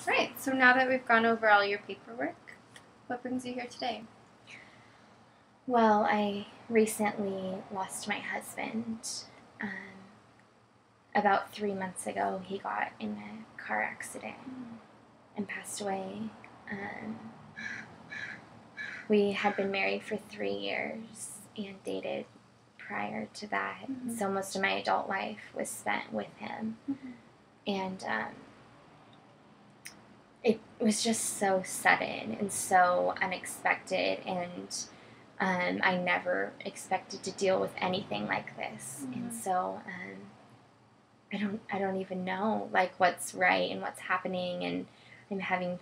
Right, so now that we've gone over all your paperwork, what brings you here today? Well, I recently lost my husband. Um, about 3 months ago, he got in a car accident and passed away. Um, we had been married for 3 years and dated prior to that. Mhm. So most of my adult life was spent with him. And it was just so sudden and so unexpected. And I never expected to deal with anything like this. And so I don't even know like what's right and what's happening. And I'm having,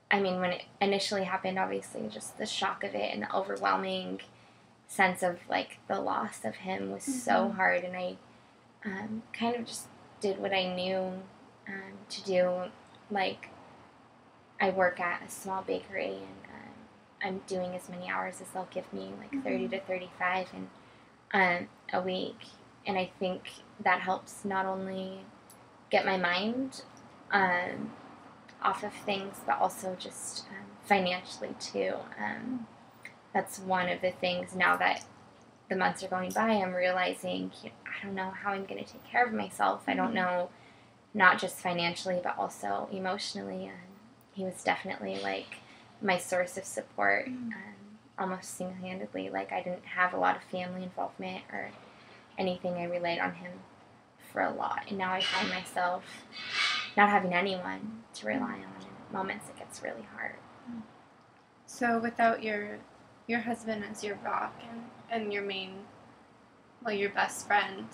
I mean, when it initially happened, obviously just the shock of it and the overwhelming sense of like the loss of him was so hard. And I kind of just did what I knew to do. Like, I work at a small bakery, and I'm doing as many hours as they'll give me, like 30 to 35 a week. And I think that helps not only get my mind off of things, but also just financially too. That's one of the things now that the months are going by, I'm realizing I don't know how I'm going to take care of myself. I don't know, not just financially, but also emotionally. He was definitely like my source of support, almost single-handedly. Like, I didn't have a lot of family involvement or anything. I relied on him for a lot, and now I find myself not having anyone to rely on. And at moments it gets really hard. So without your husband as your rock and your main, well, your best friend,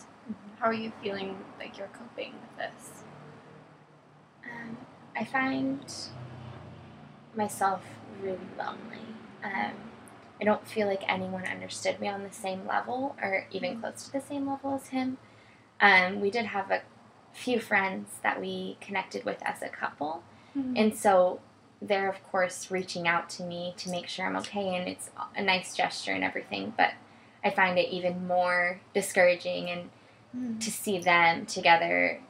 how are you feeling like you're coping with this? I find myself really lonely. I don't feel like anyone understood me on the same level or even close to the same level as him. We did have a few friends that we connected with as a couple, and so they're, of course, reaching out to me to make sure I'm okay, and it's a nice gesture and everything, but I find it even more discouraging and to see them together.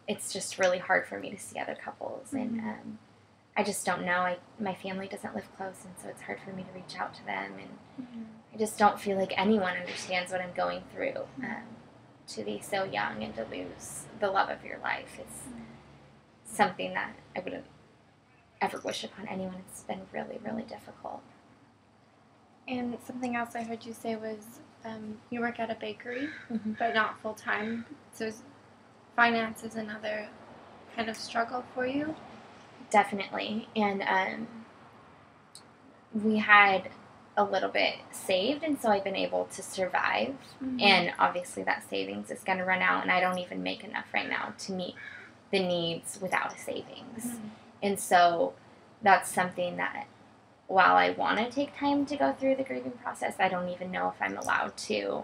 It's just really hard for me to see other couples, and I just don't know. My family doesn't live close, and so it's hard for me to reach out to them, and I just don't feel like anyone understands what I'm going through. To be so young and to lose the love of your life is something that I wouldn't ever wish upon anyone. It's been really, really difficult. And something else I heard you say was you work at a bakery, Mm-hmm. but not full time. So finance is another kind of struggle for you. Definitely. And we had a little bit saved, and so I've been able to survive. And obviously that savings is going to run out, and I don't even make enough right now to meet the needs without a savings. And so that's something that, while I want to take time to go through the grieving process, I don't even know if I'm allowed to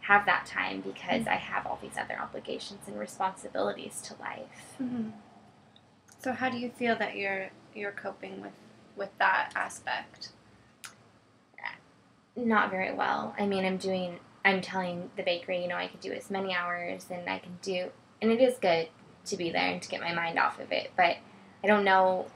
have that time because I have all these other obligations and responsibilities to life. So how do you feel that you're coping with that aspect? Not very well. I mean, I'm telling the bakery, I could do as many hours and I can do, and it is good to be there and to get my mind off of it, but I don't know,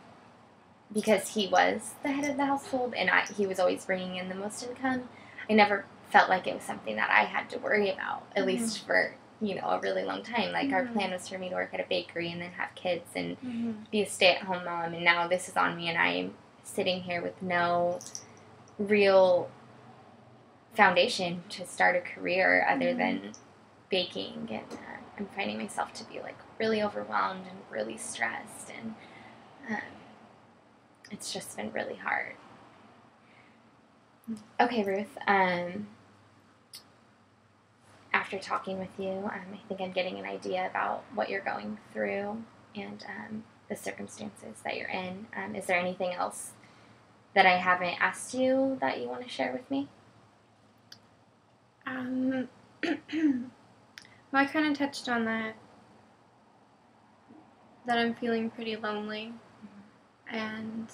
because he was the head of the household and he was always bringing in the most income. I never felt like it was something that I had to worry about, at least for, a really long time. Like, our plan was for me to work at a bakery and then have kids and be a stay-at-home mom, and now this is on me, and I'm sitting here with no real foundation to start a career other than baking, and I'm finding myself to be like really overwhelmed and really stressed, and it's just been really hard. Okay, Ruth, after talking with you, I think I'm getting an idea about what you're going through and the circumstances that you're in. Is there anything else that I haven't asked you that you want to share with me? Well, I kind of touched on that I'm feeling pretty lonely, and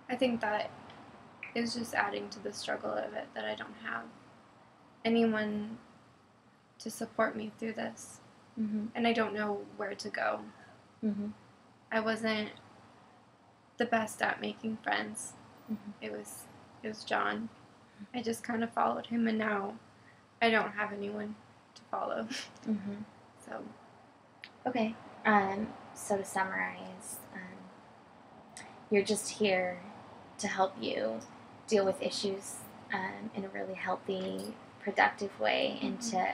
I think that is just adding to the struggle of it, that I don't have anyone to support me through this. Mm-hmm. and I don't know where to go. Mm-hmm. I wasn't the best at making friends. Mm-hmm. It was John. I just kind of followed him, and now I don't have anyone to follow. Mm-hmm. So Okay. So to summarize, you're just here to help you deal with issues in a really healthy, productive way, and to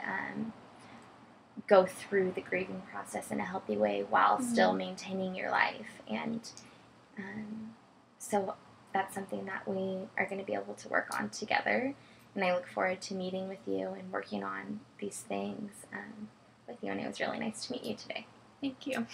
go through the grieving process in a healthy way while still maintaining your life. And so that's something that we are going to be able to work on together. And I look forward to meeting with you and working on these things with you. And it was really nice to meet you today. thank you.